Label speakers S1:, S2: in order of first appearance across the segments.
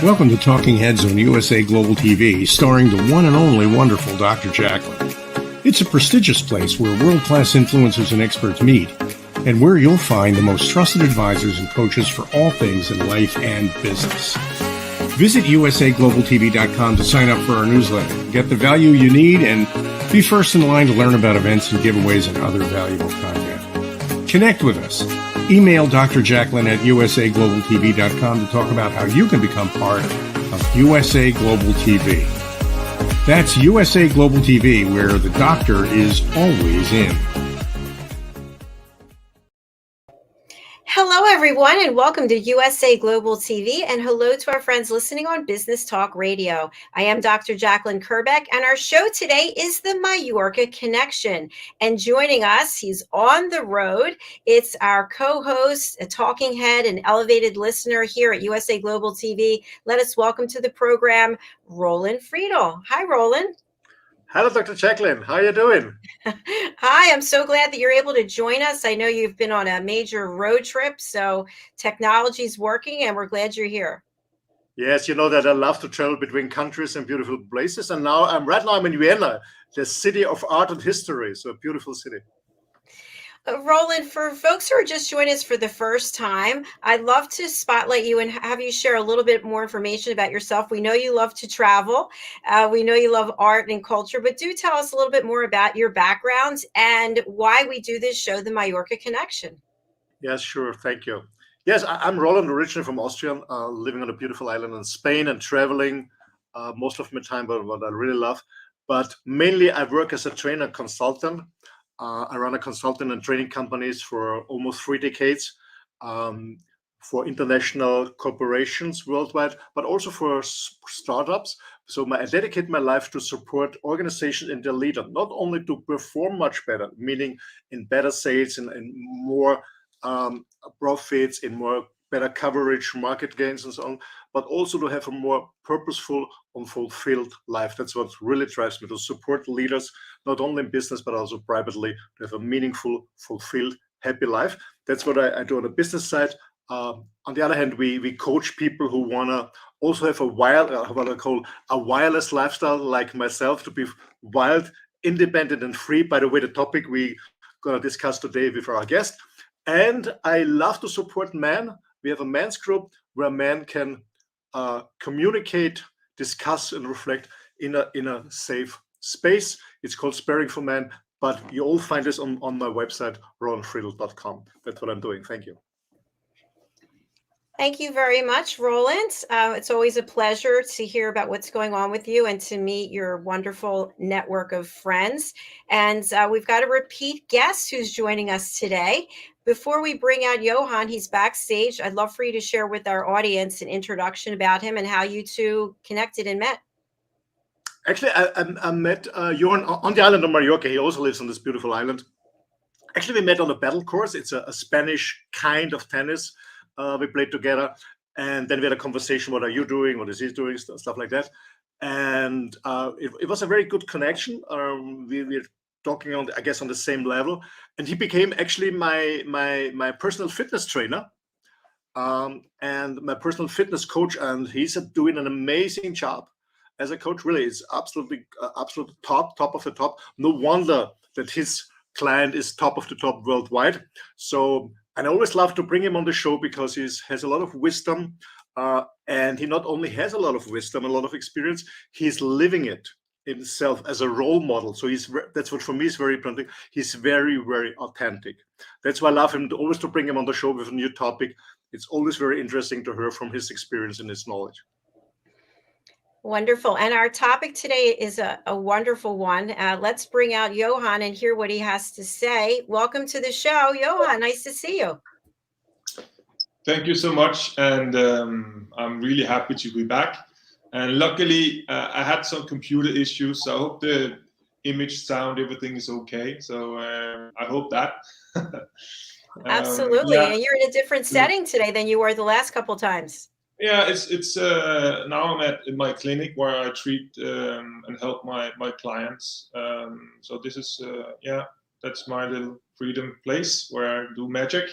S1: Welcome to Talking Heads on USA Global TV, starring the one and only wonderful Dr. JACALYN. It's a prestigious place where world-class influencers and experts meet, and where you'll find the most trusted advisors and coaches for all things in life and business. Visit usaglobaltv.com to sign up for our newsletter, get the value you need, and be first in line to learn about events and giveaways and other valuable content. Connect with us. Email Dr. JACALYN at usaglobaltv.com to talk about how you can become part of USA Global TV. That's USA Global TV, where the doctor is always in.
S2: Hello, everyone, and welcome to USA Global TV, and hello to our friends listening on Business Talk Radio. I am Dr. JACALYN KERBECK, and our show today is the Mallorca Connection. And joining us, he's on the road. It's our co-host, a talking head, and elevated listener here at USA Global TV. Let us welcome to the program, Roland FRIEDL. Hi, Roland.
S3: Hello, Dr. JACALYN. How are you doing?
S2: Hi, I'm so glad that you're able to join us. I know you've been on a major road trip, so technology's working, and we're glad you're here.
S3: Yes, you know that I love to travel between countries and beautiful places. And now I'm in Vienna, the city of art and history. So a beautiful city.
S2: Roland, for folks who are just joining us for the first time, I'd love to spotlight you and have you share a little bit more information about yourself. We know you love to travel. We know you love art and culture, but do tell us a little bit more about your background and why we do this show, The Mallorca Connection.
S3: Yes, sure. Thank you. Yes, I'm Roland, originally from Austria, living on a beautiful island in Spain and traveling most of my time, but what I really love. But mainly I work as a trainer consultant. I run a consulting and training companies for almost 3 decades for international corporations worldwide, but also for startups. So I dedicate my life to support organizations and their leader, not only to perform much better, meaning in better sales and more profits, in more better coverage, market gains, and so on, but also to have a more purposeful and fulfilled life. That's what really drives me, to support leaders, not only in business, but also privately, to have a meaningful, fulfilled, happy life. That's what I do on the business side. On the other hand, we coach people who want to also have what I call a wireless lifestyle, like myself, to be wild, independent, and free. By the way, the topic we're going to discuss today with our guest. And I love to support men. We have a men's group where men can communicate, discuss, and reflect in a safe space. It's called Sparing for Men, but you all find this on my website, rolandfriedl.com. That's what I'm doing. Thank you.
S2: Thank you very much, Roland. It's always a pleasure to hear about what's going on with you and to meet your wonderful network of friends. And we've got a repeat guest who's joining us today. Before we bring out Johan, he's backstage. I'd love for you to share with our audience an introduction about him and how you two connected and met.
S3: Actually, I met Johan on the island of Mallorca. He also lives on this beautiful island. Actually, we met on a paddle course. It's a Spanish kind of tennis. We played together, and then we had a conversation. What are you doing? What is he doing? Stuff like that. And it was a very good connection. We're talking on, I guess, on the same level. And he became actually my personal fitness trainer and my personal fitness coach. And he's doing an amazing job as a coach. Really, it's absolute top of the top. No wonder that his client is top of the top worldwide. So. And I always love to bring him on the show because he has a lot of wisdom, and he not only has a lot of wisdom, a lot of experience, he's living it himself as a role model. So that's what for me is very important. He's very, very authentic. That's why I love him, always to bring him on the show with a new topic. It's always very interesting to hear from his experience and his knowledge.
S2: Wonderful. And our topic today is a wonderful one. Let's bring out Johan and hear what he has to say. Welcome to the show, Johan. Nice to see you.
S4: Thank you so much. And I'm really happy to be back. And luckily, I had some computer issues. So I hope the image, sound, everything is okay. So I hope that.
S2: Absolutely. Yeah. And you're in a different setting today than you were the last couple of times.
S4: Yeah, it's now I'm in my clinic where I treat and help my clients. So this is that's my little freedom place where I do magic.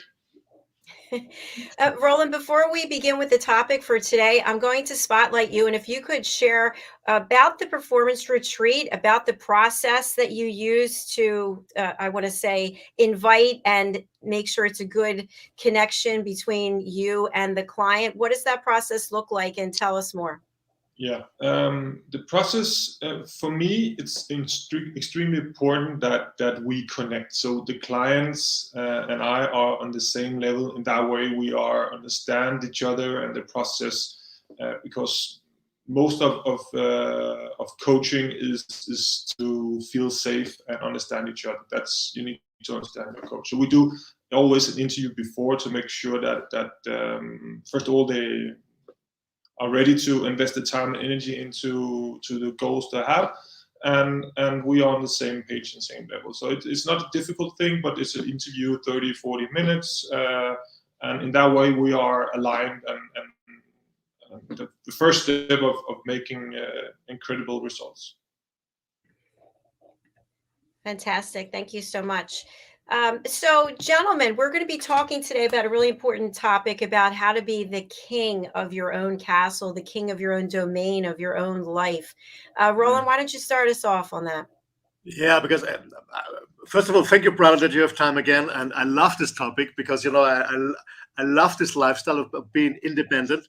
S2: Roland, before we begin with the topic for today, I'm going to spotlight you. And if you could share about the performance retreat, about the process that you use to, I want to say, invite and make sure it's a good connection between you and the client. What does that process look like? And tell us more.
S4: Yeah, the process for me, it's extremely important that we connect. So the clients and I are on the same level. In that way, we understand each other and the process, because most of coaching is to feel safe and understand each other. That's, you need to understand your coach. So we do always an interview before to make sure that first of all they are ready to invest the time and energy into the goals they have, and we are on the same page and same level. So it's not a difficult thing, but it's an interview, 30-40 minutes, and in that way we are aligned, and the first step of making incredible results.
S2: Fantastic. Thank you so much. So, gentlemen, we're going to be talking today about a really important topic about how to be the king of your own castle, the king of your own domain, of your own life. Roland, why don't you start us off on that?
S3: Yeah, because first of all, thank you, brother, that you have time again. And I love this topic because, I love this lifestyle of being independent.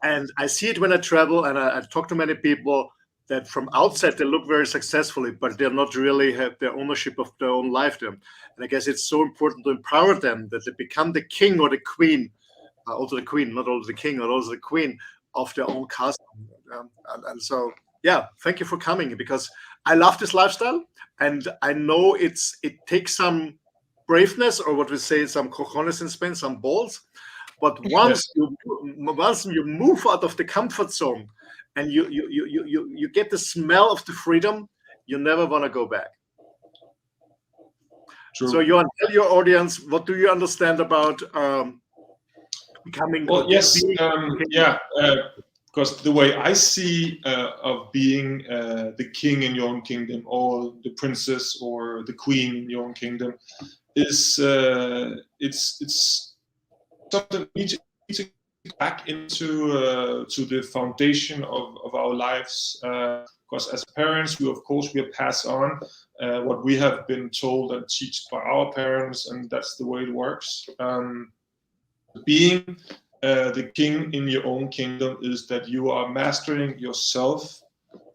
S3: And I see it when I travel and I talk to many people that from outside they look very successfully, but they're not really have their ownership of their own life. And I guess it's so important to empower them that they become the king or the queen, also the queen, not only the king, but also the queen of their own castle. And so, yeah, thank you for coming, because I love this lifestyle, and I know it takes some braveness, or what we say, some cojones in Spain, some balls. But once you move out of the comfort zone and you get the smell of the freedom, you never want to go back.
S4: True.
S3: So, Johan, tell your audience, what do you understand about becoming?
S4: Well, yes, because the way I see of being the king in your own kingdom, or the princess or the queen in your own kingdom, is it's something we need to get back into to the foundation of our lives. Because as parents, we pass on what we have been told and taught by our parents, and that's the way it works. Being the king in your own kingdom is that you are mastering yourself,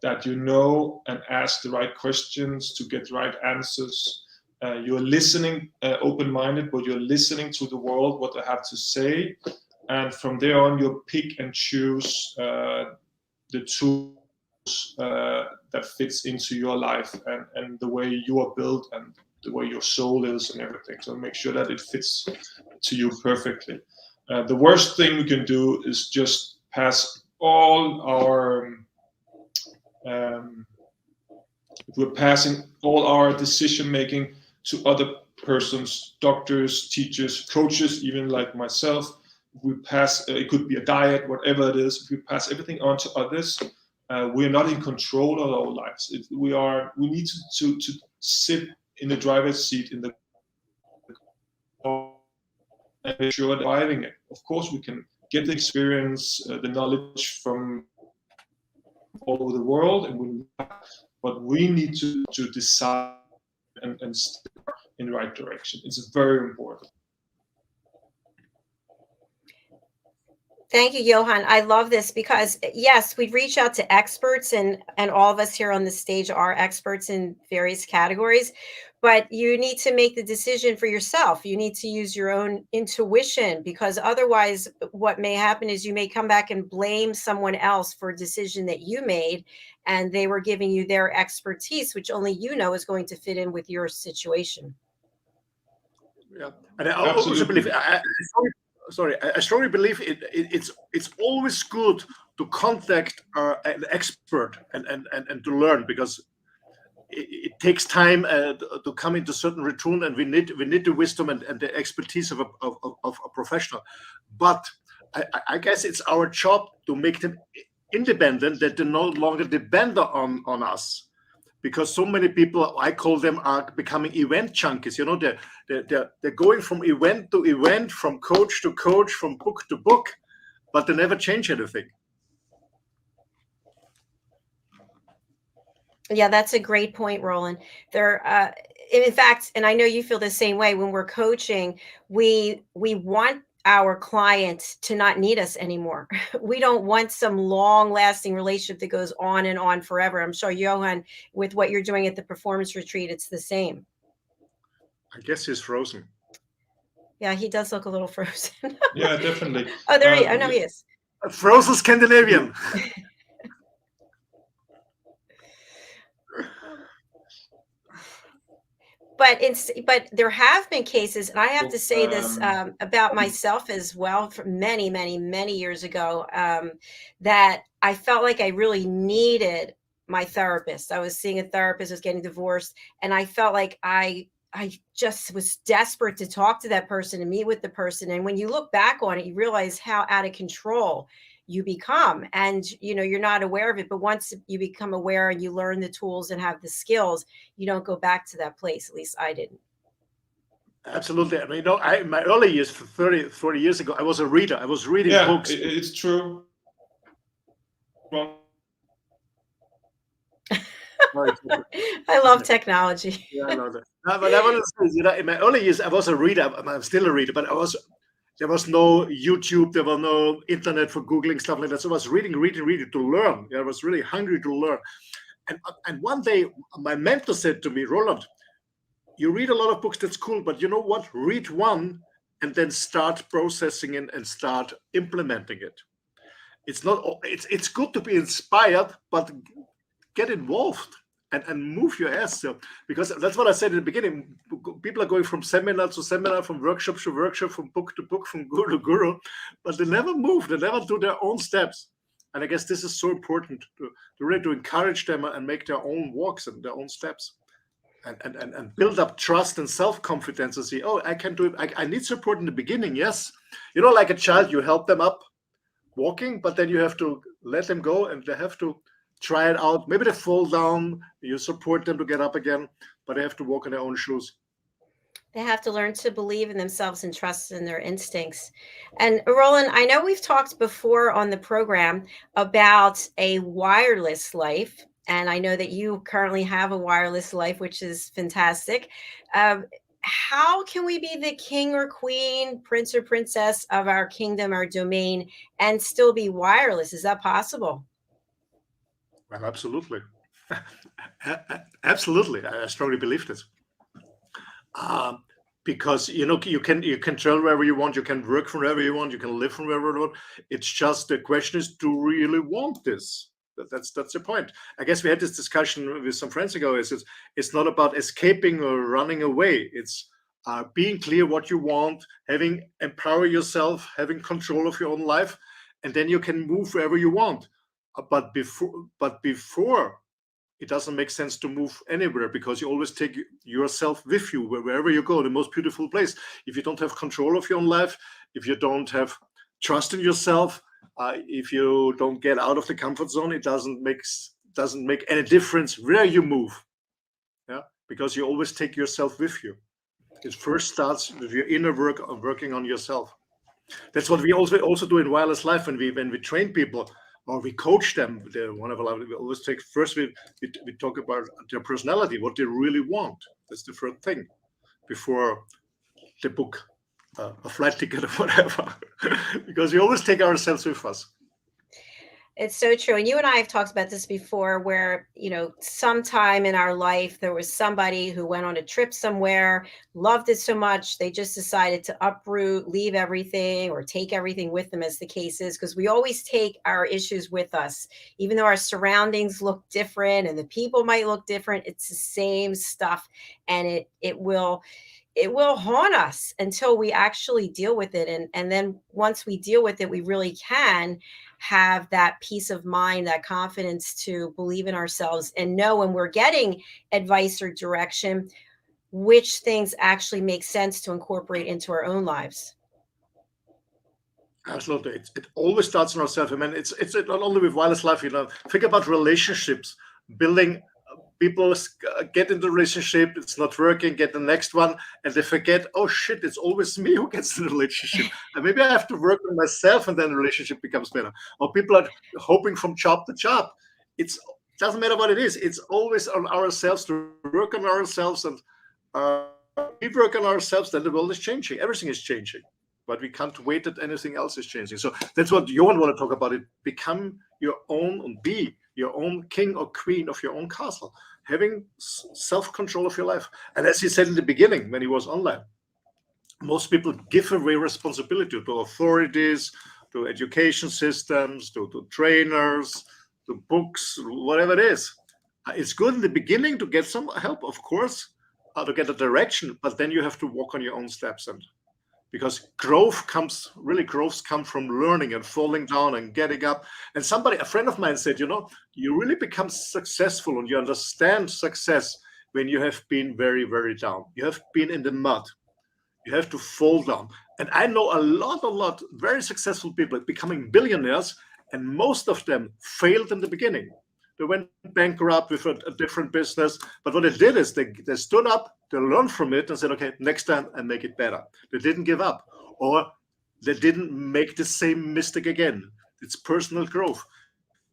S4: that you know and ask the right questions to get the right answers. You're listening open-minded, but you're listening to the world, what they have to say. And from there on, you pick and choose the tools that fits into your life and the way you are built and the way your soul is and everything. So make sure that it fits to you perfectly. The worst thing we can do is just pass all our if we're passing all our decision making to other persons, doctors, teachers, coaches, even like myself. If we pass, it could be a diet, whatever it is. If we pass everything on to others, we're not in control of our lives. We need to sit in the driver's seat in the car and make sure driving it. Of course, we can get the experience, the knowledge from all over the world, but we need to decide and step in the right direction. It's very important.
S2: Thank you, Johan. I love this because, yes, we reach out to experts, and all of us here on the stage are experts in various categories, but you need to make the decision for yourself. You need to use your own intuition, because otherwise what may happen is you may come back and blame someone else for a decision that you made, and they were giving you their expertise, which only you know is going to fit in with your situation.
S3: Yeah, and I also believe, I strongly believe it's always good to contact an expert and to learn, because it takes time to come into certain routine, and we need the wisdom and the expertise of a professional. But I guess it's our job to make them independent, that they no longer depend on us. because so many people, I call them, are becoming event junkies. You know, they're going from event to event, from coach to coach, from book to book, but they never change anything.
S2: Yeah, that's a great point, Roland. In fact, and I know you feel the same way, when we're coaching, we want our clients to not need us anymore. We don't want some long lasting relationship that goes on and on forever. I'm sure, Johan, with what you're doing at the performance retreat, it's the same.
S3: I guess he's frozen.
S2: Yeah, he does look a little frozen.
S4: Yeah, definitely.
S2: Oh, there he is. Oh, no, he is.
S3: A frozen Scandinavian.
S2: But there have been cases, and I have to say this about myself as well, from many, many, many years ago, that I felt like I really needed my therapist. I was seeing a therapist, I was getting divorced, and I felt like I just was desperate to talk to that person and meet with the person. And when you look back on it, you realize how out of control you become, and you're not aware of it. But once you become aware and you learn the tools and have the skills, you don't go back to that place. At least I didn't.
S3: Absolutely. I mean, in my early years, 40 years ago, I was a reader. I was reading books.
S4: It's true.
S2: I love technology.
S3: Yeah, I know that. No, but I want to say, in my early years, I was a reader. I'm still a reader, but there was no YouTube, there was no internet for Googling, stuff like that. So I was reading to learn. I was really hungry to learn. And one day, my mentor said to me, Roland, you read a lot of books, that's cool, but you know what? Read one and then start processing it and start implementing it. It's good to be inspired, but get involved and move your ass. So, because that's what I said in the beginning. People are going from seminar to seminar, from workshop to workshop, from book to book, from guru to guru, but they never move. They never do their own steps. And I guess this is so important to really encourage them and make their own walks and their own steps, and build up trust and self-confidence and say, oh, I can do it. I need support in the beginning. Yes. Like a child, you help them up walking, but then you have to let them go and they have to try it out. Maybe they fall down, you support them to get up again, but they have to walk in their own shoes.
S2: They have to learn to believe in themselves and trust in their instincts. And Roland, I know we've talked before on the program about a wireless life, and I know that you currently have a wireless life, which is fantastic. How can we be the king or queen, prince or princess of our kingdom, our domain, and still be wireless? Is that possible?
S3: Well, absolutely. Absolutely. I strongly believe this. Because you can travel wherever you want, you can work from wherever you want, you can live from wherever you want. It's just the question is, do you really want this? That's the point. I guess we had this discussion with some friends ago. It's not about escaping or running away. It's being clear what you want, empower yourself, having control of your own life, and then you can move wherever you want. But before, it doesn't make sense to move anywhere, because you always take yourself with you wherever you go, the most beautiful place. If you don't have control of your own life, if you don't have trust in yourself, if you don't get out of the comfort zone, it doesn't make any difference where you move. Yeah, because you always take yourself with you. It first starts with your inner work of working on yourself. That's what we also do in wireless life when we train people or we coach them. We always take first we talk about their personality, what they really want. That's the first thing before they book a flight ticket or whatever, because we always take ourselves with us.
S2: It's so true. And you and I have talked about this before, where, sometime in our life, there was somebody who went on a trip somewhere, loved it so much, they just decided to uproot, leave everything, or take everything with them, as the case is, because we always take our issues with us. Even though our surroundings look different and the people might look different, it's the same stuff. And it will haunt us until we actually deal with it. And then once we deal with it, we really can have that peace of mind, that confidence to believe in ourselves and know when we're getting advice or direction, which things actually make sense to incorporate into our own lives.
S3: Absolutely. It always starts in ourselves. I mean, it's not only with wireless life, think about relationships, building people get into the relationship, it's not working, get the next one, and they forget, oh shit, it's always me who gets in the relationship. And maybe I have to work on myself, and then the relationship becomes better. Or people are hoping from job to job. It doesn't matter what it is. It's always on ourselves to work on ourselves, and we work on ourselves, then the world is changing. Everything is changing. But we can't wait that anything else is changing. So that's what Johan want to talk about. It become your own and be your own king or queen of your own castle, having self-control of your life. And as he said in the beginning, when he was online, most people give away responsibility to authorities, to education systems, to trainers, to books, whatever it is. It's good in the beginning to get some help, of course, to get a direction, but then you have to walk on your own steps. And because growth comes from learning and falling down and getting up. And a friend of mine said, you really become successful and you understand success when you have been very, very down. You have been in the mud. You have to fall down. And I know a lot, very successful people becoming billionaires, and most of them failed in the beginning. They went bankrupt with a different business. But what they did is they stood up, they learned from it and said, okay, next time I make it better. They didn't give up, or they didn't make the same mistake again. It's personal growth,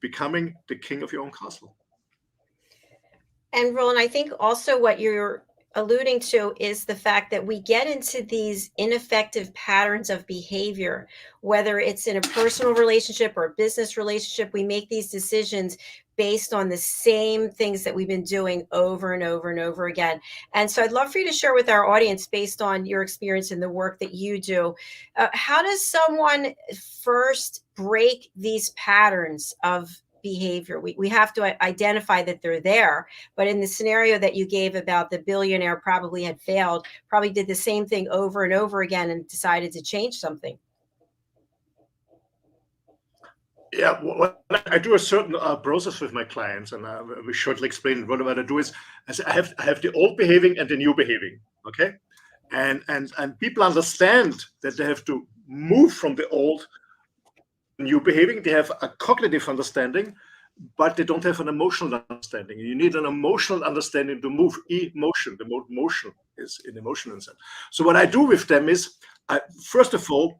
S3: becoming the king of your own castle.
S2: And Roland, I think also what you're alluding to is the fact that we get into these ineffective patterns of behavior, whether it's in a personal relationship or a business relationship. We make these decisions based on the same things that we've been doing over and over and over again. And so I'd love for you to share with our audience, based on your experience in the work that you do, how does someone first break these patterns of behavior? We have to identify that they're there, but in the scenario that you gave about the billionaire probably had failed, probably did the same thing over and over again and decided to change something.
S3: Yeah, well, I do a certain process with my clients, and we shortly explain what I do is I have the old behaving and the new behaving, okay? And people understand that they have to move from the old new behaving. They have a cognitive understanding, but they don't have an emotional understanding. You need an emotional understanding to move emotion. The motion is in emotion and so. So what I do with them is, first of all,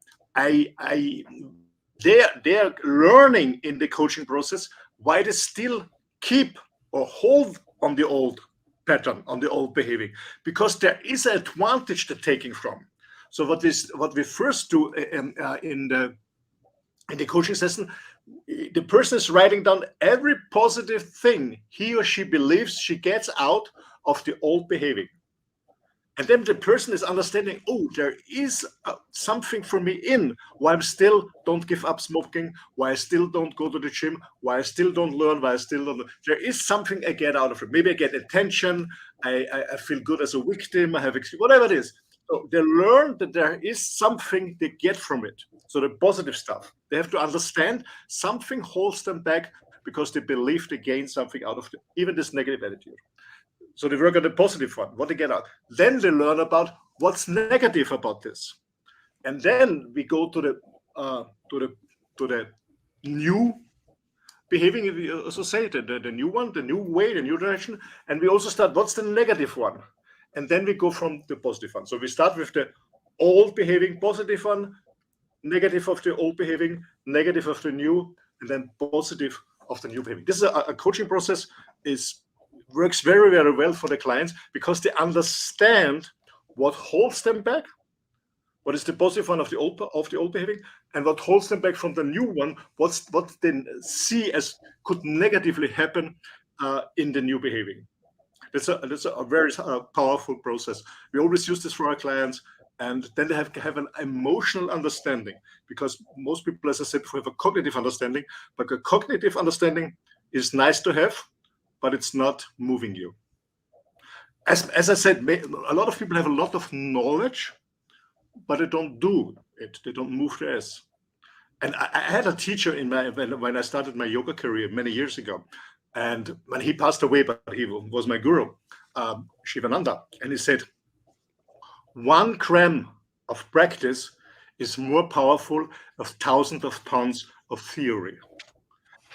S3: they're learning in the coaching process why they still keep or hold on the old pattern, on the old behaving, because there is an advantage they're taking from. So what we first do in the coaching session, the person is writing down every positive thing he or she believes she gets out of the old behaving. And then the person is understanding, oh, there is something for me in why I still don't give up smoking, why I still don't go to the gym, why I still don't learn, why I still don't. There is something I get out of it. Maybe I get attention, I feel good as a victim, I have whatever it is. So they learn that there is something they get from it. So the positive stuff. They have to understand something holds them back because they believe they gain something out of even this negative attitude. So they work on the positive one, what they get out. Then they learn about what's negative about this. And then we go to the new behaving, if you also say it, the new one, the new way, the new direction. And we also start, what's the negative one? And then we go from the positive one. So we start with the old behaving, positive one, negative of the old behaving, negative of the new, and then positive of the new behaving. This is a coaching process, works very, very well for the clients because they understand what holds them back, what is the positive one of the old behaving, and what holds them back from the new one, what they see as could negatively happen in the new behaving. That's a very powerful process. We always use this for our clients, and then they have to have an emotional understanding, because most people, as I said, have a cognitive understanding, but a cognitive understanding is nice to have, but it's not moving you. As I said, a lot of people have a lot of knowledge, but they don't do it. They don't move their ass. And I had a teacher when I started my yoga career many years ago, and when he passed away, but he was my guru, Shivananda, and he said, 1 gram of practice is more powerful than thousands of pounds of theory.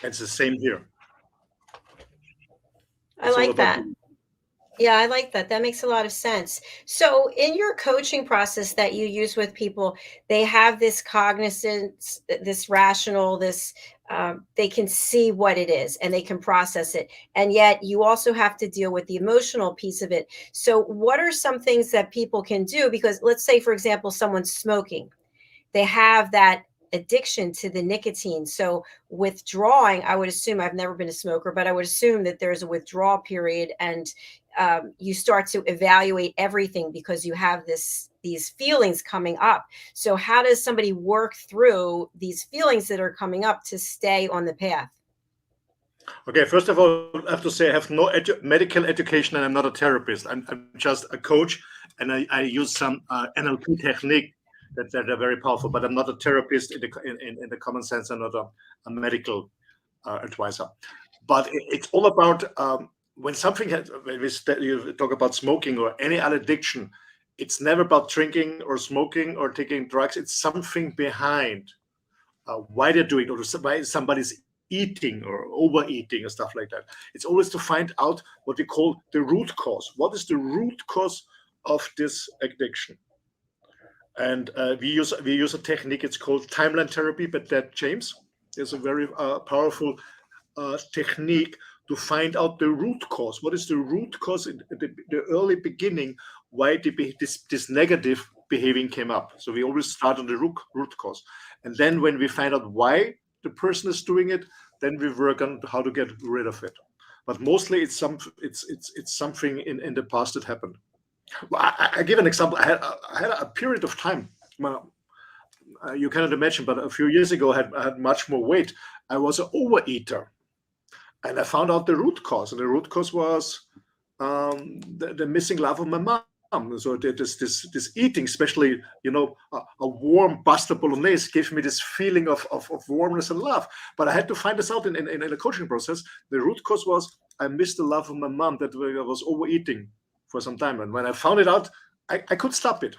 S3: It's the same here.
S2: I like that. Yeah, I like that. That makes a lot of sense. So, in your coaching process that you use with people, they have this cognizance, this rational, this they can see what it is and they can process it. And yet, you also have to deal with the emotional piece of it. So, what are some things that people can do? Because let's say, for example, someone's smoking, they have that addiction to the nicotine. So withdrawing, I would assume, I've never been a smoker, but I would assume that there's a withdrawal period, and you start to evaluate everything because you have these feelings coming up. So how does somebody work through these feelings that are coming up to stay on the path?
S3: Okay, first of all, I have to say I have no medical education and I'm not a therapist. I'm just a coach, and I use some NLP technique that are very powerful, but I'm not a therapist in the common sense. I'm not a medical advisor. But it's all about when something when you talk about smoking or any other addiction, it's never about drinking or smoking or taking drugs. It's something behind why they're doing it, or why somebody's eating or overeating or stuff like that. It's always to find out what we call the root cause. What is the root cause of this addiction? And we use a technique. It's called timeline therapy, but that James is a very powerful technique to find out the root cause. What is the root cause in the early beginning? Why this negative behaving came up? So we always start on the root cause, and then when we find out why the person is doing it, then we work on how to get rid of it. But mostly it's something in the past that happened. Well, I give an example. I had a period of time. Well, you cannot imagine, but a few years ago, I had much more weight. I was an overeater, and I found out the root cause. And the root cause was the missing love of my mom. So this eating, especially a warm pasta bolognese, gave me this feeling of warmness and love. But I had to find this out in the coaching process. The root cause was I missed the love of my mom, that I was overeating for some time. And when I found it out, I could stop it.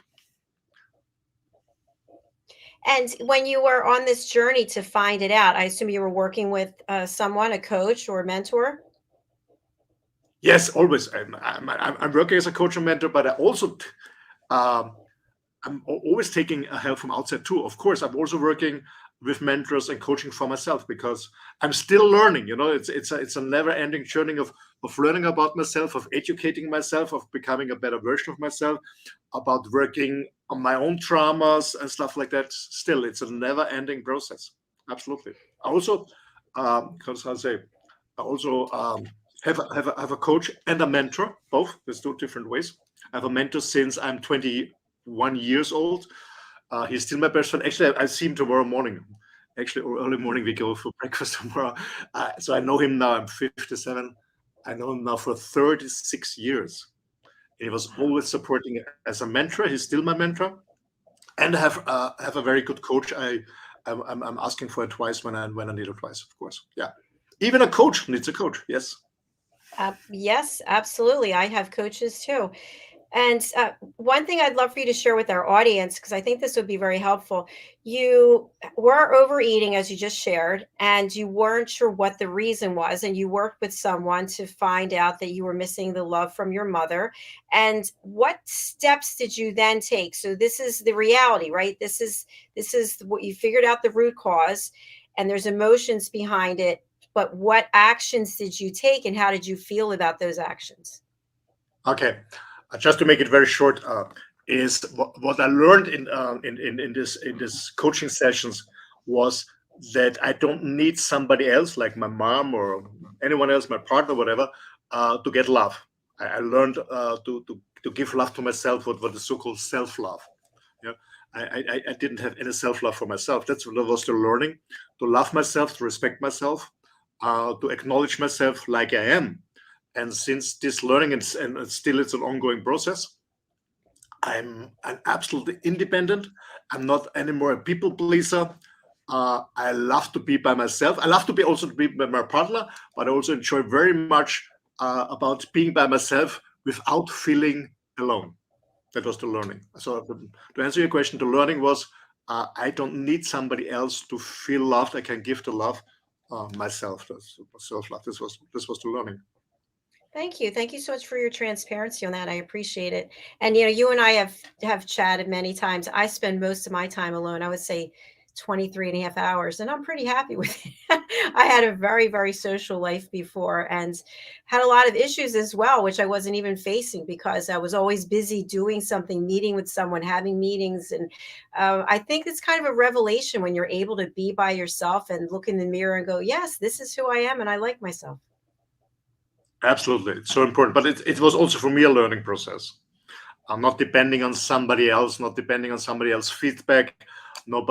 S2: And when you were on this journey to find it out, I assume you were working with someone, a coach or a mentor?
S3: Yes, always. I'm working as a coach and mentor, but I also I'm always taking help from outside too. Of course, I'm also working with mentors and coaching for myself because I'm still learning. It's a never-ending journey of learning about myself, of educating myself, of becoming a better version of myself, about working on my own traumas and stuff like that. Still, it's a never-ending process. Absolutely. I also, because I also have a coach and a mentor. Both. There's two different ways. I have a mentor since I'm 21 years old. He's still my best friend. Actually, I see him tomorrow morning. Actually, or early morning, we go for breakfast tomorrow. So I know him now. I'm 57. I know him now for 36 years. He was always supporting as a mentor. He's still my mentor, and I have a very good coach. I'm asking for advice when I need advice, of course. Yeah, even a coach needs a coach. Yes.
S2: Yes, absolutely. I have coaches too. And one thing I'd love for you to share with our audience, because I think this would be very helpful. You were overeating, as you just shared, and you weren't sure what the reason was. And you worked with someone to find out that you were missing the love from your mother. And what steps did you then take? So this is the reality, right? This is what you figured out, the root cause, and there's emotions behind it. But what actions did you take, and how did you feel about those actions?
S3: Okay. Just to make it very short, is what I learned in this coaching sessions was that I don't need somebody else like my mom or anyone else, my partner, whatever, to get love. I learned to give love to myself, what is so-called self-love. Yeah, I didn't have any self-love for myself. That was the learning, to love myself, to respect myself, to acknowledge myself like I am. And since this learning and still it's an ongoing process, I'm absolutely independent. I'm not anymore a people pleaser. I love to be by myself. I love to be also be by my partner, but I also enjoy very much about being by myself without feeling alone. That was the learning. So to answer your question, the learning was I don't need somebody else to feel loved. I can give the love myself. That's self-love. This was the learning.
S2: Thank you. Thank you so much for your transparency on that. I appreciate it. And you and I have chatted many times. I spend most of my time alone. I would say 23 and a half hours, and I'm pretty happy with it. I had a very, very social life before and had a lot of issues as well, which I wasn't even facing because I was always busy doing something, meeting with someone, having meetings. And I think it's kind of a revelation when you're able to be by yourself and look in the mirror and go, yes, this is who I am, and I like myself.
S3: Absolutely, it's so important. But it was also for me a learning process. I'm not depending on somebody else, not depending on somebody else's feedback, not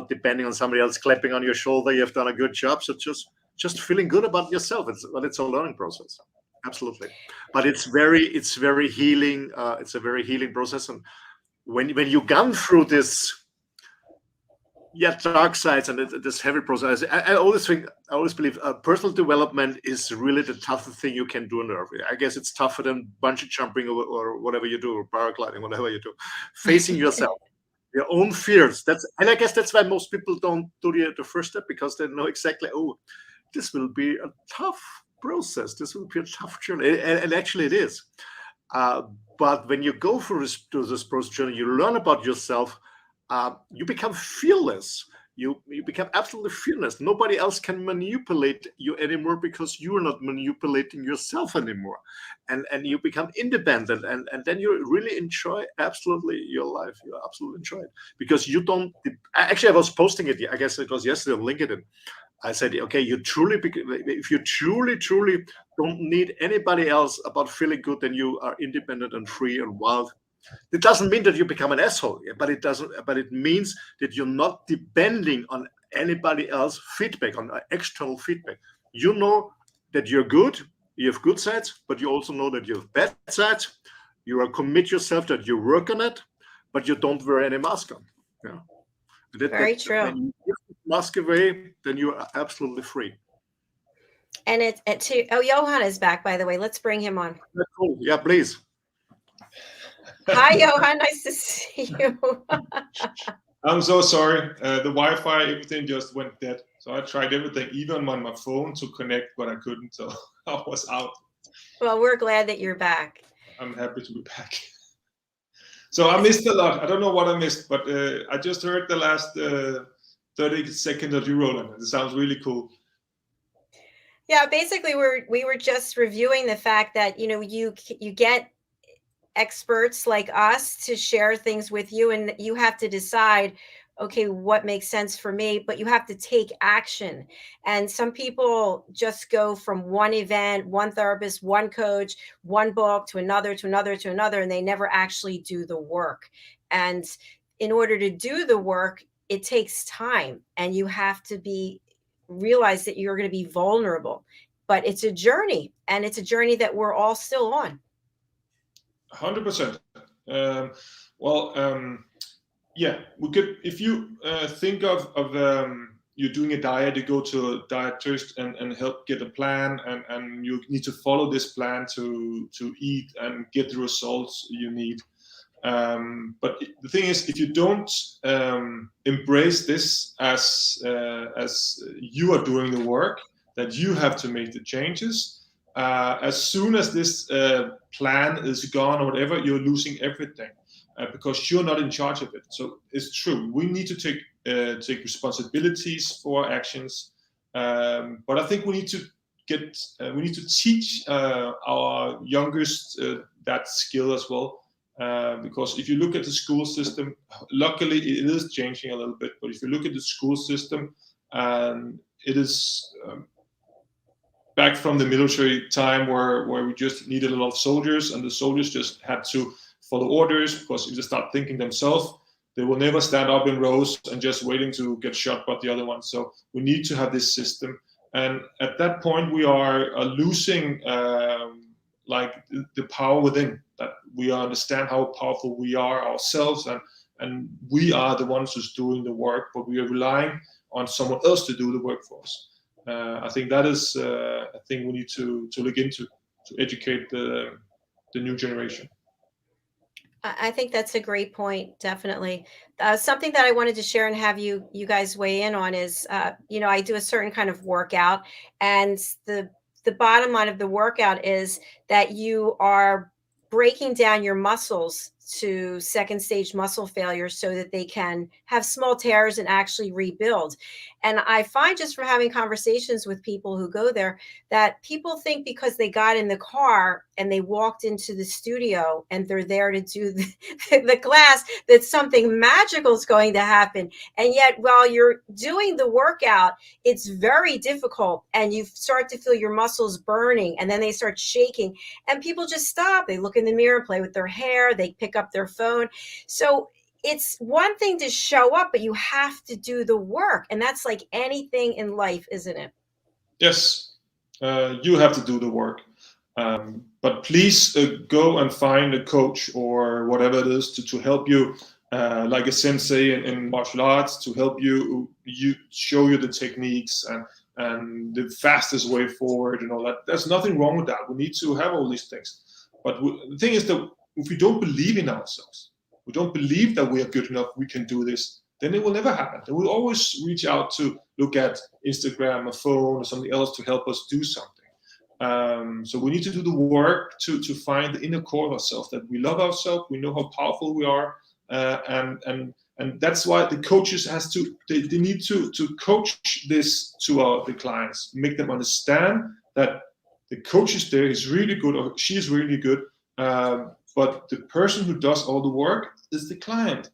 S3: depending on somebody else clapping on your shoulder. You've done a good job. So just feeling good about yourself. It's a learning process. Absolutely, but it's very healing. It's a very healing process, and when you've gone through this, dark sides and this heavy process, I always believe personal development is really the toughest thing you can do on earth. I guess it's tougher than bungee jumping or whatever you do, or paragliding, whatever you do. Facing yourself, your own fears. And I guess that's why most people don't do the first step, because they know exactly, oh, this will be a tough process. This will be a tough journey, and actually it is. But when you go through this process journey, you learn about yourself. You become fearless. You become absolutely fearless. Nobody else can manipulate you anymore, because you are not manipulating yourself anymore, and you become independent, and then you really enjoy absolutely your life. You absolutely enjoy it, because you don't. Actually, I was posting it. I guess it was yesterday on LinkedIn. I said, okay, if you truly don't need anybody else about feeling good, then you are independent and free and wild. It doesn't mean that you become an asshole, but it means that you're not depending on anybody else's feedback, on external feedback. You know that you're good, you have good sides, but you also know that you have bad sides. You are commit yourself that you work on it, but you don't wear any mask on. Yeah.
S2: Very true.
S3: When you give the mask away, then you are absolutely free.
S2: And Johan is back, by the way. Let's bring him on.
S3: Cool. Yeah, please.
S2: Hi, Johan. Nice to see you.
S4: I'm so sorry. The Wi-Fi, everything just went dead. So I tried everything, even on my phone, to connect, but I couldn't. So I was out.
S2: Well, we're glad that you're back.
S4: I'm happy to be back. So I missed a lot. I don't know what I missed, but I just heard the last 30 seconds of you, Roland. It sounds really cool.
S2: Yeah, basically, we were just reviewing the fact that you get experts like us to share things with you, and you have to decide, okay, what makes sense for me, but you have to take action. And some people just go from one event, one therapist, one coach, one book to another, and they never actually do the work. And in order to do the work, it takes time, and you have to realize that you're going to be vulnerable, but it's a journey, and it's a journey that we're all still on.
S4: 100%. Yeah, we could, if you think of you're doing a diet, you go to a dietist and help get a plan, and you need to follow this plan to eat and get the results you need. But the thing is, if you don't embrace this as you are doing the work, that you have to make the changes, as soon as this plan is gone or whatever, you're losing everything, because you're not in charge of it. So it's true. We need to take responsibilities for our actions, but I think we need to teach our youngest that skill as well. Because if you look at the school system, luckily it is changing a little bit. But if you look at the school system, it is back from the military time where we just needed a lot of soldiers, and the soldiers just had to follow orders, because if they start thinking themselves, they will never stand up in rows and just waiting to get shot by the other one. So we need to have this system, and at that point we are losing the power within, that we understand how powerful we are ourselves, and we are the ones who's doing the work, but we are relying on someone else to do the work for us. I think that is a thing we need to look into, to educate the new generation.
S2: I think that's a great point. Definitely. Something that I wanted to share and have you guys weigh in on is, I do a certain kind of workout, and the the bottom line of the workout is that you are breaking down your muscles to second stage muscle failure so that they can have small tears and actually rebuild. And I find, just from having conversations with people who go there, that people think because they got in the car and they walked into the studio and they're there to do the class, that something magical is going to happen. And yet, while you're doing the workout, it's very difficult, and you start to feel your muscles burning, and then they start shaking, and people just stop. They look in the mirror, play with their hair, they pick up their phone. So it's one thing to show up, but you have to do the work. And that's like anything in life, isn't it?
S4: Yes, you have to do the work. But please go and find a coach or whatever it is to help you, like a sensei in martial arts, to help you show you the techniques and the fastest way forward and all that. There's nothing wrong with that. We need to have all these things. But the thing is that if we don't believe in ourselves, we don't believe that we are good enough, we can do this, then it will never happen. Then we'll always reach out to look at Instagram, a phone, or something else to help us do something. So we need to do the work to find the inner core of ourselves, that we love ourselves, we know how powerful we are, and that's why the coaches they need to coach this to the clients, make them understand that the coach is there, is really good, or she is really good, but the person who does all the work is the client.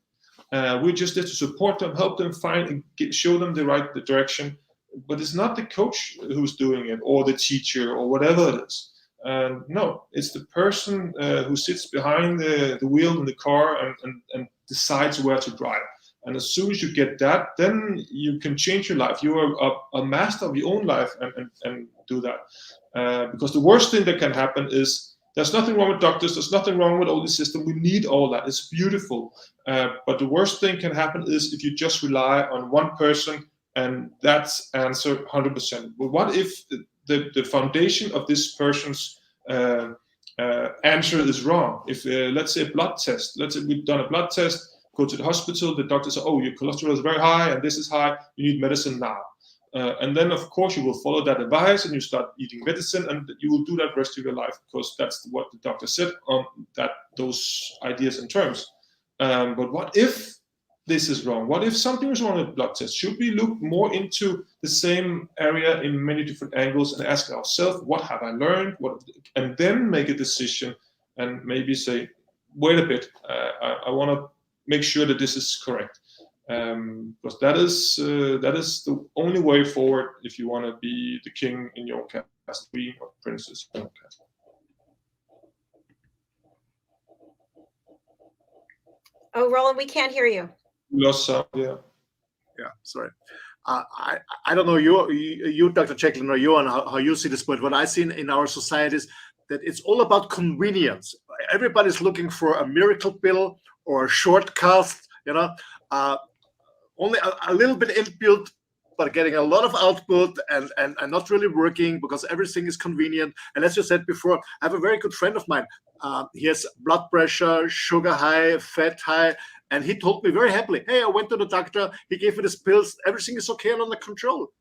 S4: We're just there to support them, help them find and show them the right direction. But it's not the coach who's doing it, or the teacher, or whatever it is. No, it's the person who sits behind the wheel in the car and decides where to drive. And as soon as you get that, then you can change your life. You are a master of your own life and do that. Because the worst thing that can happen is, there's nothing wrong with doctors, there's nothing wrong with all the system. We need all that, it's beautiful. But the worst thing can happen is if you just rely on one person and that's answer 100%. But what if the foundation of this person's answer is wrong? If let's say a blood test, let's say we've done a blood test, go to the hospital, the doctor says, oh, your cholesterol is very high and this is high, you need medicine now. And then, of course, you will follow that advice and you start eating medicine, and you will do that the rest of your life because that's what the doctor said on those ideas and terms. But what if this is wrong? What if something is wrong with blood tests? Should we look more into the same area in many different angles and ask ourselves, what have I learned? And then make a decision and maybe say, wait a bit, I want to make sure that this is correct. Because that is the only way forward if you want to be the king in your own castle, queen or princess in your own castle.
S2: Oh, Roland, we can't hear you.
S4: Lost sound, yeah.
S3: Yeah, sorry. I don't know you Dr. JACALYN, or Johan, how you see this, but what I see in our society is that it's all about convenience. Everybody's looking for a miracle pill or a shortcut, only a little bit input, but getting a lot of output and not really working because everything is convenient. And as you said before, I have a very good friend of mine. He has blood pressure, sugar high, fat high, and he told me very happily, hey, I went to the doctor, he gave me these pills, everything is okay and under control.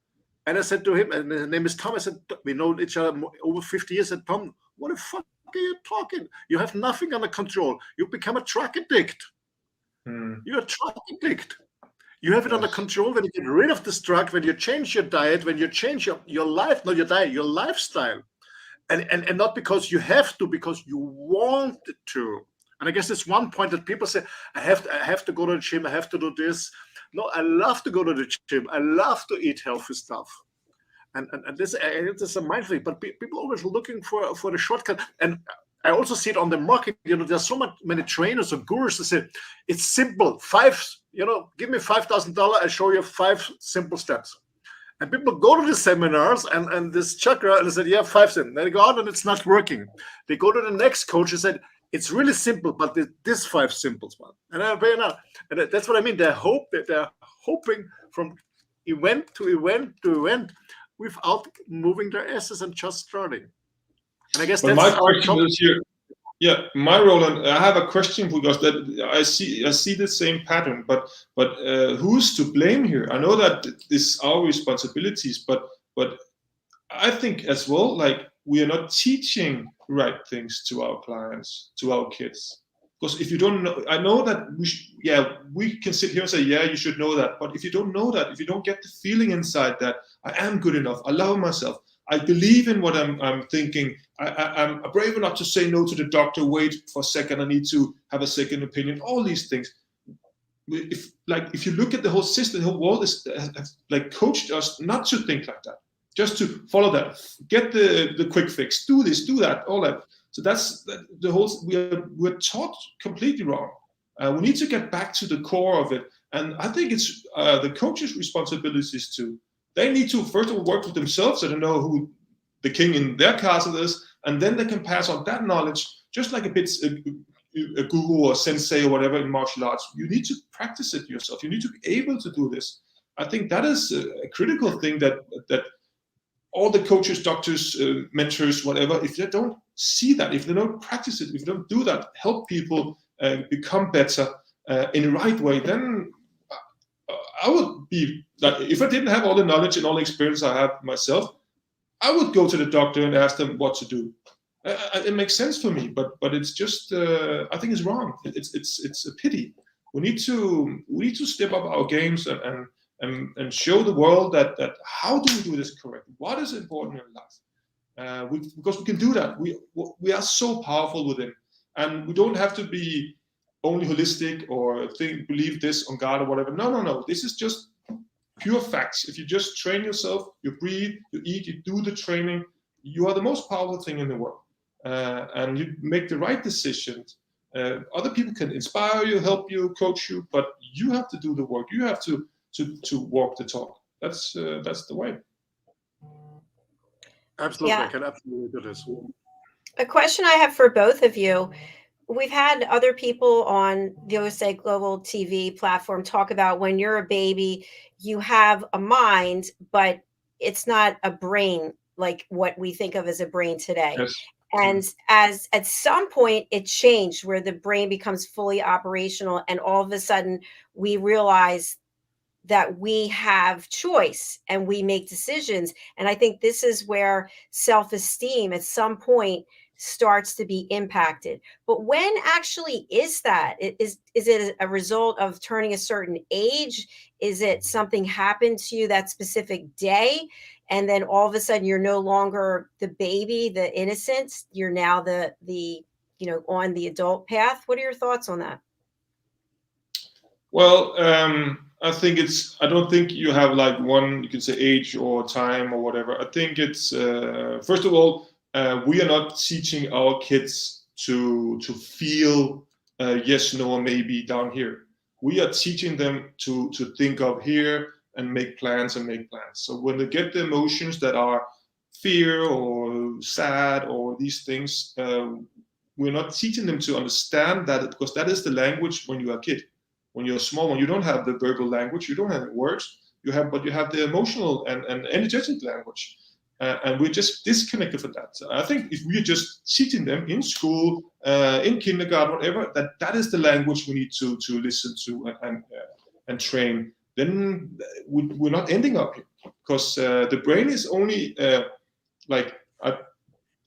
S3: And I said to him, and his name is Tom, I said, we know each other over 50 years, I said, Tom, what the fuck are you talking? You have nothing under control. You become a drug addict. You're a drug addict. You have it under control when you get rid of this drug, when you change your diet, when you change your life, not your diet, your lifestyle. And not because you have to, because you want to. And I guess that's one point that people say, I have to go to the gym, I have to do this. No, I love to go to the gym. I love to eat healthy stuff. And this is a mind thing, but people are always looking for the shortcut. And I also see it on the market. There's so many trainers or gurus that say it's simple. Give me $5,000. I show you 5 simple steps. And people go to the seminars and this chakra and they said, yeah, 5 steps. Then they go out and it's not working. They go to the next coach and said, it's really simple, but this 5 simples one. And I'm paying out. And that's what I mean. They're hoping from event to event to event without moving their asses and just starting. And I guess that's
S4: my question is here. Yeah, Roland, I have a question because that I see the same pattern, but who's to blame here? I know that this is our responsibilities, but I think as well, like we are not teaching right things to our clients, to our kids. Because if you don't know, I know that we can sit here and say, yeah, you should know that. But if you don't know that, if you don't get the feeling inside that I am good enough, I love myself, I believe in what I'm thinking, I'm brave enough to say no to the doctor, wait for a second, I need to have a second opinion, all these things. If you look at the whole system, the whole world has like coached us not to think like that, just to follow that, get the quick fix, do this, do that, all that. So that's the whole. We're taught completely wrong. We need to get back to the core of it, and I think it's the coaches' responsibilities too. They need to first of all work with themselves so they know who the king in their castle is, and then they can pass on that knowledge, just like a guru or sensei or whatever in martial arts. You need to practice it yourself. You need to be able to do this. I think that is a critical thing that all the coaches, doctors, mentors, whatever, if they don't see that, if they don't practice it, if they don't do that, help people become better in the right way, then I would be, like, if I didn't have all the knowledge and all the experience I have myself, I would go to the doctor and ask them what to do. It makes sense for me, but it's just, I think it's wrong. It's a pity. We need to step up our games and show the world that how do we do this correctly? What is important in life? Because we can do that. We are so powerful within, and we don't have to be only holistic or believe this on God or whatever. No. This is just pure facts. If you just train yourself, you breathe, you eat, you do the training, you are the most powerful thing in the world, and you make the right decisions. Other people can inspire you, help you, coach you, but you have to do the work. You have to walk the talk. That's the way.
S3: Absolutely,
S2: Yeah.
S3: I can absolutely do this.
S2: A question I have for both of you. We've had other people on the USA Global TV platform talk about when you're a baby, you have a mind, but it's not a brain like what we think of as a brain today.
S4: Yes.
S2: And as at some point it changed where the brain becomes fully operational, and all of a sudden we realize that we have choice and we make decisions. And I think this is where self-esteem at some point starts to be impacted. But when actually is that? Is it a result of turning a certain age? Is it something happened to you that specific day, and then all of a sudden you're no longer the baby, the innocence, you're now the on the adult path? What are your thoughts on that?
S4: Well, I don't think you have like one, you can say age or time or whatever. I think it's, first of all, we are not teaching our kids to feel yes, no, or maybe down here. We are teaching them to think up here and make plans. So when they get the emotions that are fear or sad or these things, we're not teaching them to understand that, because that is the language when you are a kid. When you're small, when you don't have the verbal language, you don't have words, but you have the emotional and energetic language. And we're just disconnected from that. So I think if we're just teaching them in school, in kindergarten, whatever, that is the language we need to listen to and train, then we're not ending up here. Because the brain is only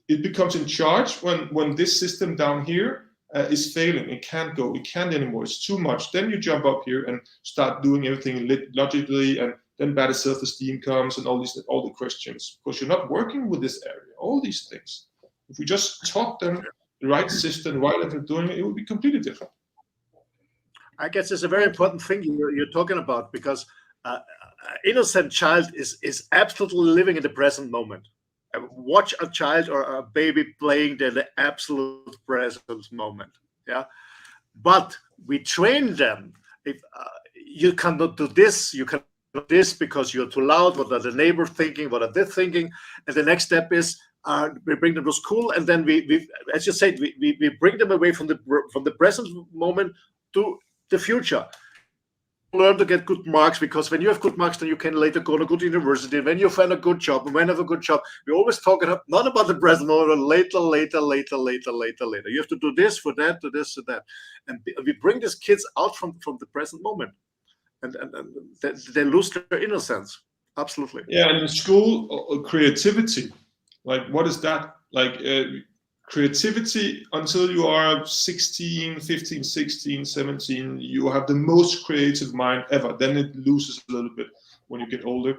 S4: it becomes in charge when this system down here is failing. It can't anymore. It's too much. Then you jump up here and start doing everything logically, and then bad self-esteem comes and all the questions, because you're not working with this area. All these things. If we just taught them the right system, while they're doing it, it would be completely different.
S3: I guess it's a very important thing you're talking about, because innocent child is absolutely living in the present moment. Watch a child or a baby playing the absolute present moment. Yeah, but we train them. If you cannot do this, you cannot do this because you're too loud. What are the neighbors thinking? What are they thinking? And the next step is we bring them to school, and then we as you said, we bring them away from the present moment to the future. Learn to get good marks, because when you have good marks, then you can later go to a good university. When you find a good job, and when you have a good job, we always talk not about the present moment, later. You have to do this for that, to this, to that, and we bring these kids out from the present moment, and they lose their innocence. Absolutely.
S4: Yeah, and in school, creativity Like, what is that? Like, creativity until you are 16, 15, 16, 17, you have the most creative mind ever. Then it loses a little bit when you get older.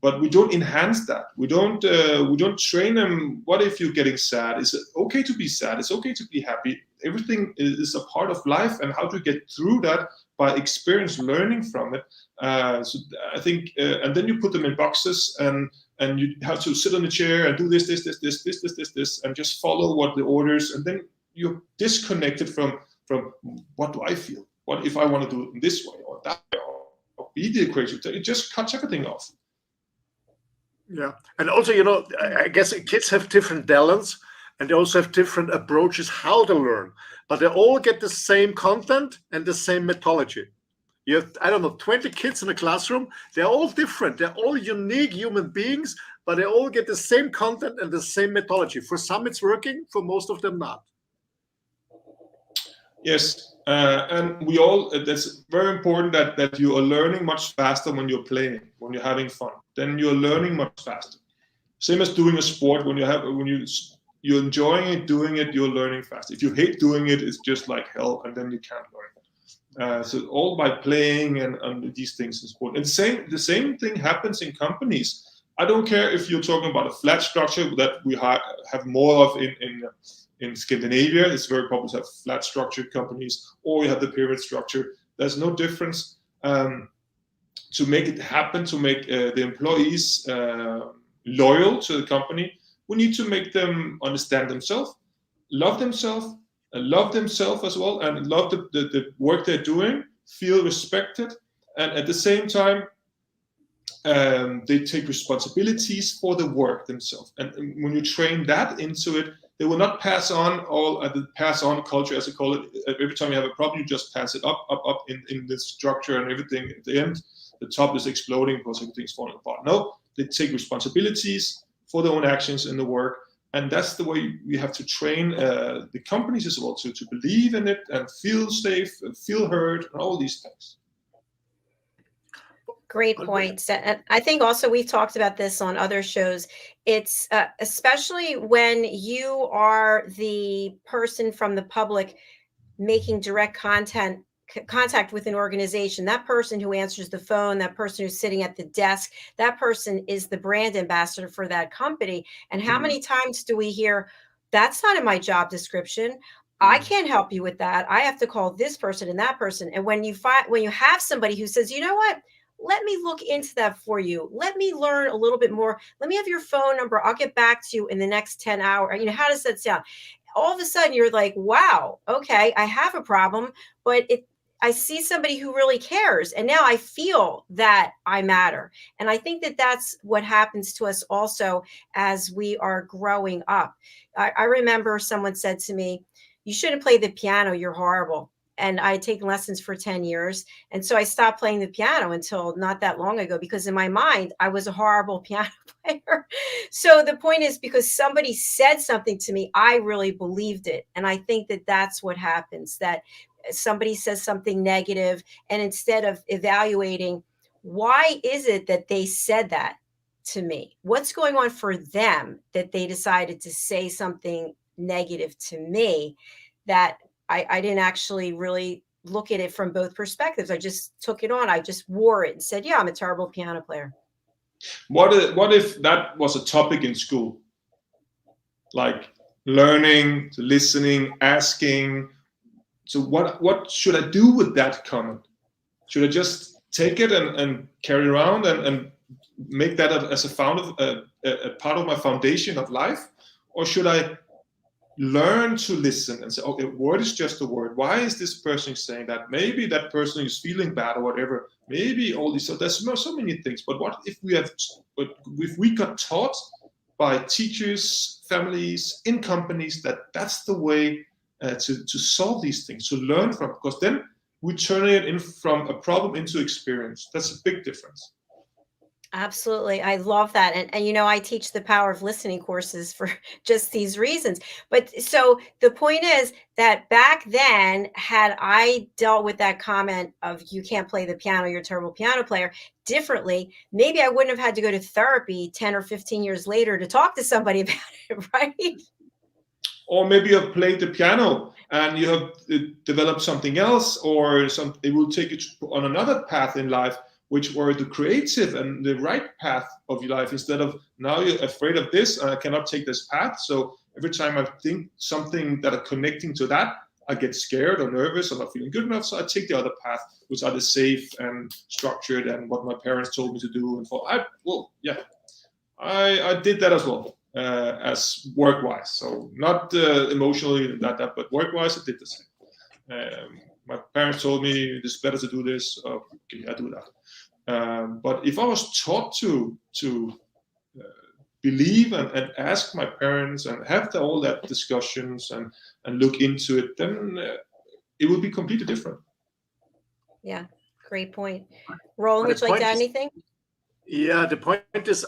S4: But we don't enhance that. We don't train them. What if you're getting sad? It's okay to be sad. It's okay to be happy. Everything is a part of life, and how to get through that by experience, learning from it. So I think, and then you put them in boxes, and you have to sit on the chair and do this, and just follow what the orders, and then you're disconnected from what do I feel? What if I want to do it in this way or that way, or be the equation? It just cuts everything off.
S3: Yeah, and also, I guess kids have different talents, and they also have different approaches how to learn, but they all get the same content and the same methodology. You have, I don't know, 20 kids in a classroom. They're all different. They're all unique human beings, but they all get the same content and the same methodology. For some, it's working. For most of them, not.
S4: Yes, and we all. That's very important that you are learning much faster when you're playing, when you're having fun. Then you're learning much faster. Same as doing a sport. When you're enjoying it, doing it, you're learning faster. If you hate doing it, it's just like hell, and then you can't learn. So all by playing and these things is important. And the same thing happens in companies. I don't care if you're talking about a flat structure that we have more of in Scandinavia. It's very popular to have flat structured companies, or you have the pyramid structure. There's no difference. To make it happen, to make the employees loyal to the company, we need to make them understand themselves, love themselves as well, and love the work they're doing, feel respected, and at the same time, they take responsibilities for the work themselves. And when you train that into it, they will not pass on the pass-on culture, as I call it. Every time you have a problem, you just pass it up in the structure, and everything at the end, the top is exploding because everything's falling apart. No, they take responsibilities for their own actions in the work. And that's the way we have to train the companies as well, to believe in it and feel safe and feel heard and all these things.
S2: Great points. And I think also we've talked about this on other shows. It's especially when you are the person from the public making direct contact with an organization, that person who answers the phone, that person who's sitting at the desk, that person is the brand ambassador for that company. And how many times do we hear, that's not in my job description. I can't help you with that. I have to call this person and that person. And when you have somebody who says, you know what, let me look into that for you. Let me learn a little bit more. Let me have your phone number. I'll get back to you in the next 10 hours. How does that sound? All of a sudden you're like, wow, okay, I have a problem, but I see somebody who really cares. And now I feel that I matter. And I think that that's what happens to us also as we are growing up. I remember someone said to me, you shouldn't play the piano, you're horrible. And I had taken lessons for 10 years. And so I stopped playing the piano until not that long ago, because in my mind, I was a horrible piano player. So the point is, because somebody said something to me, I really believed it. And I think that that's what happens, that somebody says something negative, and instead of evaluating, why is it that they said that to me? What's going on for them that they decided to say something negative to me, that I didn't actually really look at it from both perspectives. I just took it on. I just wore it and said, yeah, I'm a terrible piano player.
S4: What if that was a topic in school? Like learning, listening, asking. So what should I do with that comment? Should I just take it and carry it around and make that as a part of my foundation of life? Or should I learn to listen and say, okay, a word is just a word. Why is this person saying that? Maybe that person is feeling bad or whatever. Maybe all these. So there's so many things. But what if we got taught by teachers, families, in companies that that's the way to solve these things, to learn from? Because then we turn it in from a problem into experience. That's a big difference.
S2: Absolutely. I love that. And you know, I teach the power of listening courses for just these reasons. But so the point is that back then, had I dealt with that comment of you can't play the piano, you're a terrible piano player differently, maybe I wouldn't have had to go to therapy 10 or 15 years later to talk to somebody about it, right?
S4: Or maybe you have played the piano and you have developed something else, or it will take you on another path in life, which were the creative and the right path of your life, instead of now you're afraid of this and I cannot take this path. So every time I think something that are connecting to that, I get scared or nervous or not feeling good enough. So I take the other path, which are the safe and structured and what my parents told me to do. And I did that as well. As work-wise, so not emotionally but work-wise, I did the same. My parents told me it's better to do this. Okay, I do that. But if I was taught to believe and ask my parents and have all that discussions and look into it, then it would be completely different.
S2: Yeah, great point. Roland, would you like to add anything?
S3: Yeah, the point is,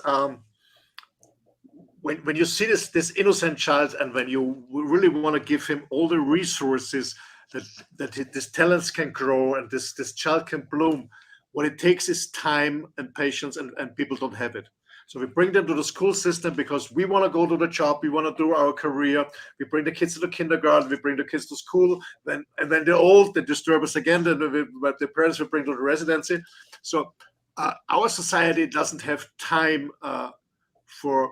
S3: when you see this innocent child, and when you really want to give him all the resources that this talents can grow and this child can bloom, what it takes is time and patience, and people don't have it. So we bring them to the school system because we want to go to the job, we want to do our career. We bring the kids to the kindergarten, we bring the kids to school, and then they're old, they disturb us again, then the parents will bring to the residency. So our society doesn't have time for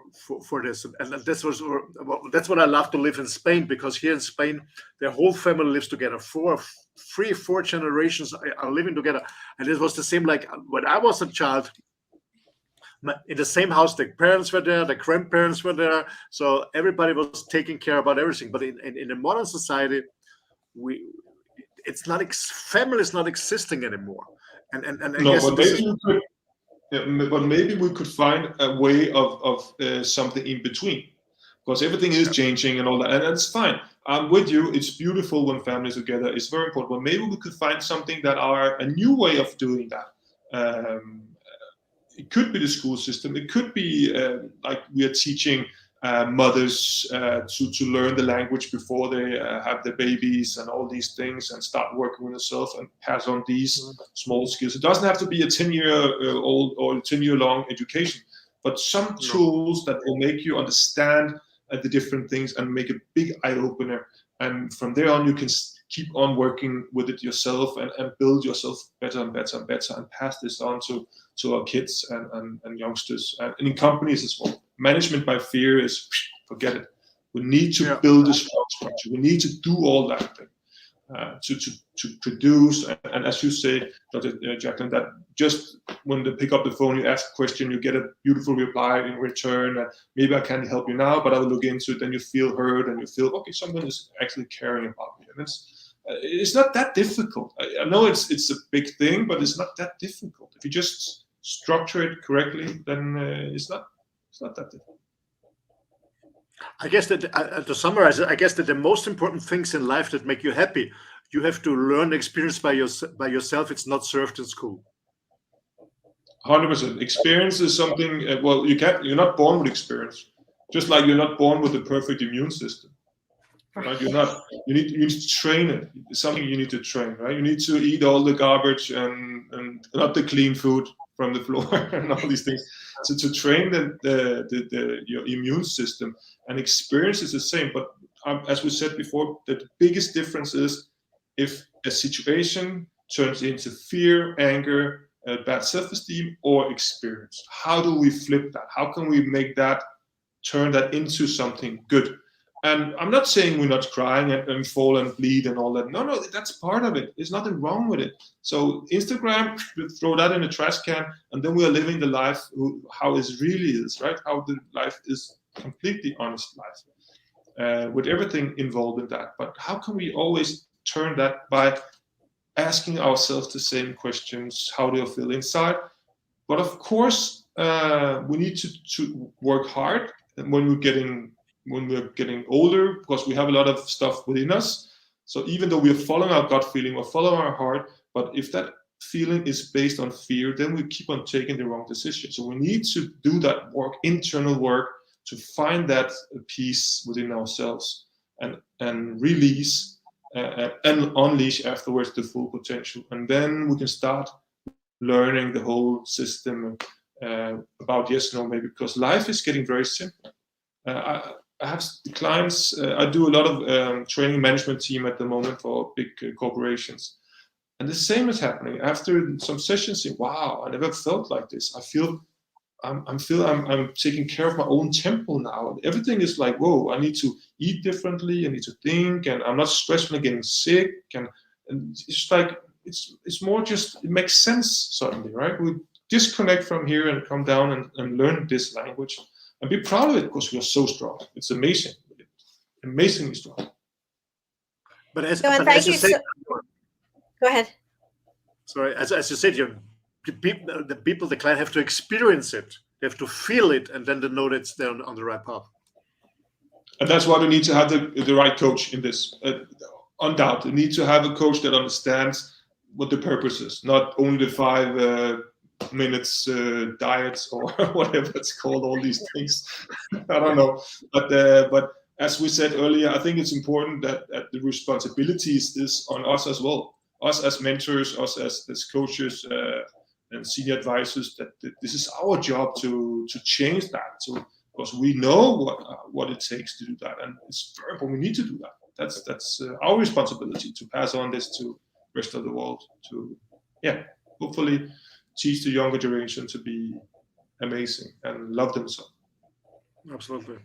S3: this, and that's what I love to live in Spain, because here in Spain the whole family lives together. 4 generations are living together, and it was the same like when I was a child. In the same house, the parents were there, the grandparents were there, so everybody was taking care about everything. But in a modern society, family is not existing anymore, and I
S4: no,
S3: guess
S4: but maybe we could find a way of something in between, because everything is changing and all that, and that's fine. I'm with you. It's beautiful when families are together. It's very important. But maybe we could find something that are a new way of doing that. It could be the school system. It could be like we are teaching mothers to learn the language before they have their babies and all these things, and start working with themselves and pass on these small skills. It doesn't have to be a 10-year-old or 10-year-long education, but some tools that will make you understand the different things and make a big eye-opener. And from there on, you can keep on working with it yourself and build yourself better and better and better, and pass this on to our kids and youngsters, and in companies as well. Management by fear is, forget it. We need to build a strong structure. We need to do all that thing to produce. And as you say, Dr. JACALYN, that just when they pick up the phone, you ask a question, you get a beautiful reply in return. Maybe I can't help you now, but I will look into it. Then you feel heard, and you feel, okay, someone is actually caring about me. And it's not that difficult. I know it's a big thing, but it's not that difficult. If you just structure it correctly, then it's not that difficult.
S3: I guess that to summarize it, I guess that the most important things in life that make you happy, you have to learn the experience by yourself. It's not served in school.
S4: 100%. Experience is something. You're not born with experience. Just like you're not born with a perfect immune system. Right? You're not. You need to train it. It's something you need to train. Right? You need to eat all the garbage and not the clean food from the floor and all these things. So to train your immune system, and experience is the same. But as we said before, the biggest difference is if a situation turns into fear, anger, bad self-esteem, or experience. How do we flip that? How can we turn that into something good? And I'm not saying we're not crying and fall and bleed and all that. No, that's part of it. There's nothing wrong with it. So Instagram, throw that in a trash can, and then we are living the life how it really is, right? How the life is completely honest life, with everything involved in that. But how can we always turn that by asking ourselves the same questions? How do I feel inside? But of course, we need to work hard when we're getting older, because we have a lot of stuff within us. So even though we're following our gut feeling or following our heart, but if that feeling is based on fear, then we keep on taking the wrong decision. So we need to do that work, internal work, to find that peace within ourselves and release and unleash afterwards the full potential. And then we can start learning the whole system about yes, no, maybe, because life is getting very simple. I have clients, I do a lot of training management team at the moment for big corporations. And the same is happening. After some sessions, wow, I never felt like this. I feel I'm taking care of my own temple now. Everything is like, whoa, I need to eat differently. I need to think, and I'm not stressed when I'm getting sick. And it's like, it's more just, it makes sense suddenly, right? We disconnect from here and come down and learn this language and be proud of it, because we are so strong. It's amazing, amazingly strong.
S3: But as,
S2: So,
S3: but
S2: thank
S3: as you
S2: you.
S3: say,
S2: Go ahead.
S3: sorry, as you said, the client have to experience it. They have to feel it, and then they know that they're on the right path.
S4: And that's why we need to have the right coach in this. Undoubtedly, we need to have a coach that understands what the purpose is, not only the 5 minutes diets or whatever it's called, all these things. I don't know. But as we said earlier, I think it's important that the responsibility is on us as well. Us as mentors, us as coaches and senior advisors, that this is our job to change that. So, because we know what it takes to do that, and it's very important. We need to do that. That's our responsibility, to pass on this to the rest of the world, to hopefully teach the younger generation to be amazing and love themselves.
S3: Absolutely.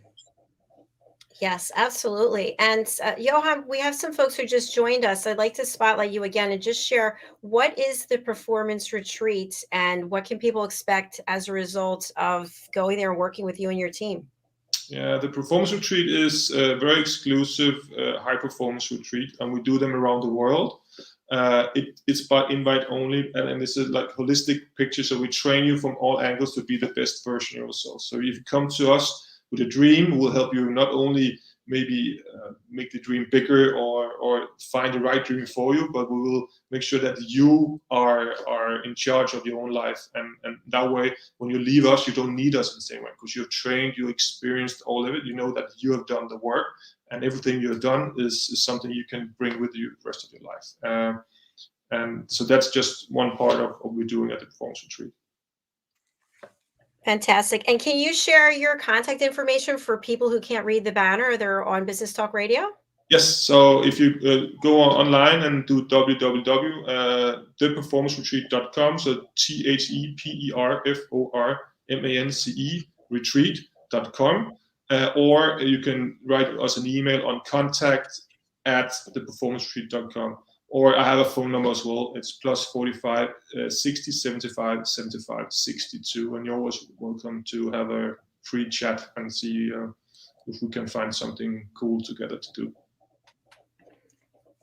S2: Yes, absolutely. And Johan, we have some folks who just joined us. I'd like to spotlight you again and just share, what is the performance retreat and what can people expect as a result of going there and working with you and your team? Yeah,
S4: the performance retreat is a very exclusive high performance retreat, and we do them around the world. It's by invite only, and this is like holistic picture. So we train you from all angles to be the best version of yourself. So if you come to us with a dream, we'll help you not only maybe make the dream bigger or find the right dream for you, but we will make sure that you are in charge of your own life. And that way, when you leave us, you don't need us in the same way, because you've trained, you experienced all of it. You know that you have done the work, and everything you have done is something you can bring with you the rest of your life. And so that's just one part of what we're doing at the performance retreat.
S2: Fantastic. And can you share your contact information for people who can't read the banner? They're on Business Talk Radio?
S4: Yes. So if you go online and do www.theperformanceretreat.com, so THEPERFORMANCE retreat.com, or you can write us an email on contact@theperformanceretreat.com. Or I have a phone number as well. It's +45 60 75 75 62, and you're always welcome to have a free chat and see if we can find something cool together to do.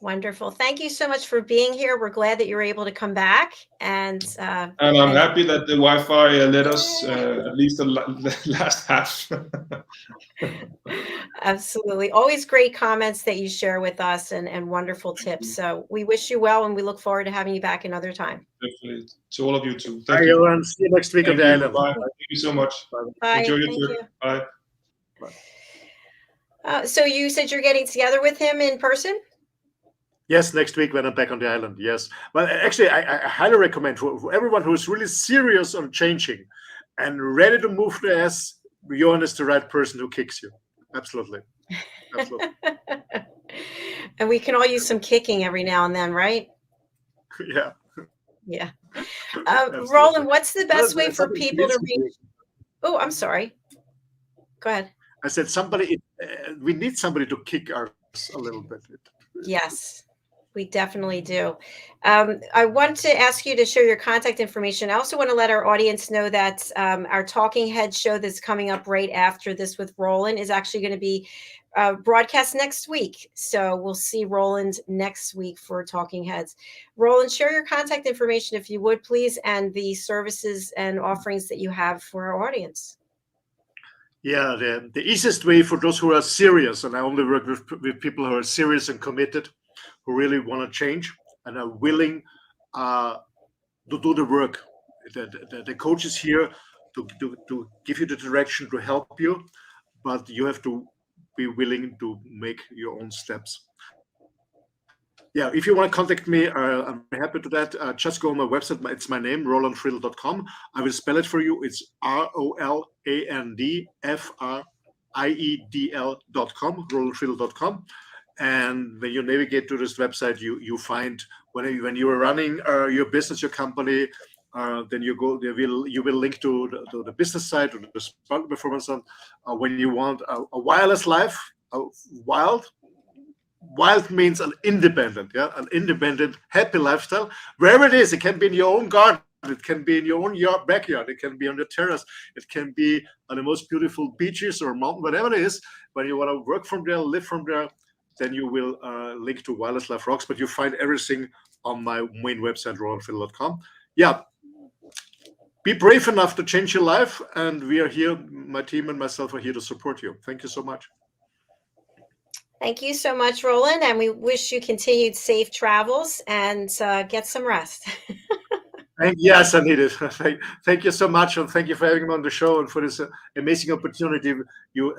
S2: Wonderful. Thank you so much for being here. We're glad that you were able to come back. And
S4: I'm happy that the Wi-Fi let us at least the last half.
S2: Absolutely. Always great comments that you share with us, and wonderful tips. So we wish you well, and we look forward to having you back another time.
S4: Definitely. To all of you too.
S3: Thank you. And see you next week on the island.
S4: Bye. Thank you so much.
S2: Bye.
S4: Enjoy your
S2: Thank
S4: trip.
S2: you.
S4: Bye.
S2: So you said you're getting together with him in person?
S3: Yes, next week when I'm back on the island. Yes. Well, actually, I highly recommend for everyone who is really serious on changing and ready to move the ass, Johan is the right person who kicks you. Absolutely. Absolutely.
S2: And we can all use some kicking every now and then, right?
S3: Yeah.
S2: Yeah. Roland, what's the best way for people to reach? Oh, I'm sorry. Go ahead.
S3: I said we need somebody to kick us a little bit.
S2: Yes. We definitely do. I want to ask you to share your contact information. I also want to let our audience know that our Talking Heads show that's coming up right after this with Roland is actually going to be broadcast next week. So we'll see Roland next week for Talking Heads. Roland, share your contact information if you would, please, and the services and offerings that you have for our audience.
S3: Yeah, the easiest way for those who are serious, and I only work with people who are serious and committed, who really want to change and are willing do the work. The coach is here to give you the direction, to help you, but you have to be willing to make your own steps. Yeah, if you want to contact me, I'm very happy to that. Just go on my website. It's my name, rolandfriedl.com. I will spell it for you. It's ROLANDFRIEDL.com, rolandfriedl.com. And when you navigate to this website, you find when you are running your business, your company, then you will link to the business side, to the sport performance. When you want a wireless life, wild means an independent, an independent, happy lifestyle, wherever it is. It can be in your own garden, it can be in your own backyard, it can be on the terrace, it can be on the most beautiful beaches or mountain, whatever it is. When you want to work from there, live from there, then you will link to Wireless Life Rocks. But you find everything on my main website, rolandfriedl.com. Yeah, be brave enough to change your life, and we are here. My team and myself are here to support you. Thank you so much.
S2: Thank you so much, Roland, and we wish you continued safe travels and get some rest.
S3: Yes, I need it. Thank you so much, and thank you for having me on the show and for this amazing opportunity you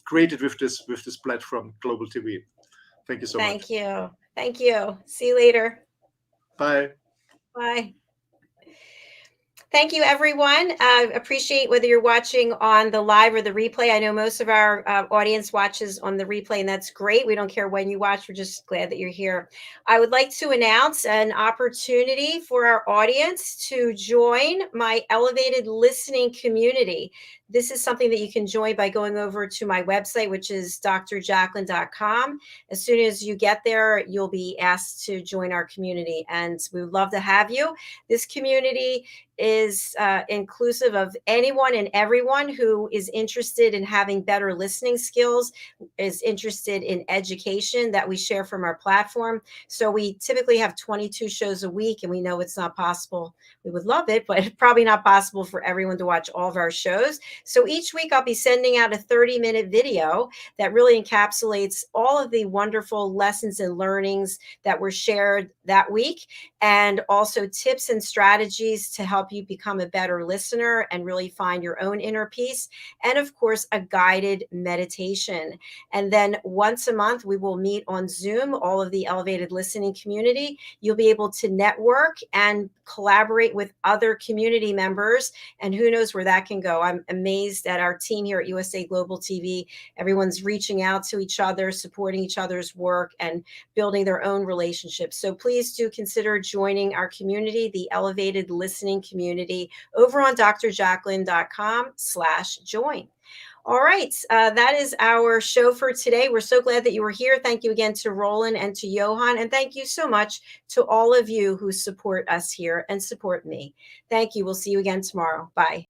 S3: created with this platform, Global TV. Thank you so much.
S2: Thank you. Thank you. See you later.
S3: Bye.
S2: Bye. Thank you, everyone. Appreciate whether you're watching on the live or the replay. I know most of our audience watches on the replay, and that's great. We don't care when you watch. We're just glad that you're here. I would like to announce an opportunity for our audience to join my elevated listening community. This is something that you can join by going over to my website, which is drjacalyn.com. As soon as you get there, you'll be asked to join our community, and we would love to have you. This community is inclusive of anyone and everyone who is interested in having better listening skills, is interested in education that we share from our platform. So we typically have 22 shows a week, and we know it's not possible. We would love it, but probably not possible for everyone to watch all of our shows. So each week I'll be sending out a 30-minute video that really encapsulates all of the wonderful lessons and learnings that were shared that week, and also tips and strategies to help you become a better listener and really find your own inner peace. And of course, a guided meditation. And then once a month, we will meet on Zoom, all of the elevated listening community. You'll be able to network and collaborate with other community members. And who knows where that can go. I'm amazed at our team here at USA Global TV. Everyone's reaching out to each other, supporting each other's work, and building their own relationships. So please do consider joining our community, the elevated listening community, over on drjacalyn.com/join. All right, that is our show for today. We're so glad that you were here. Thank you again to Roland and to Johan, and thank you so much to all of you who support us here and support me. Thank you. We'll see you again tomorrow. Bye.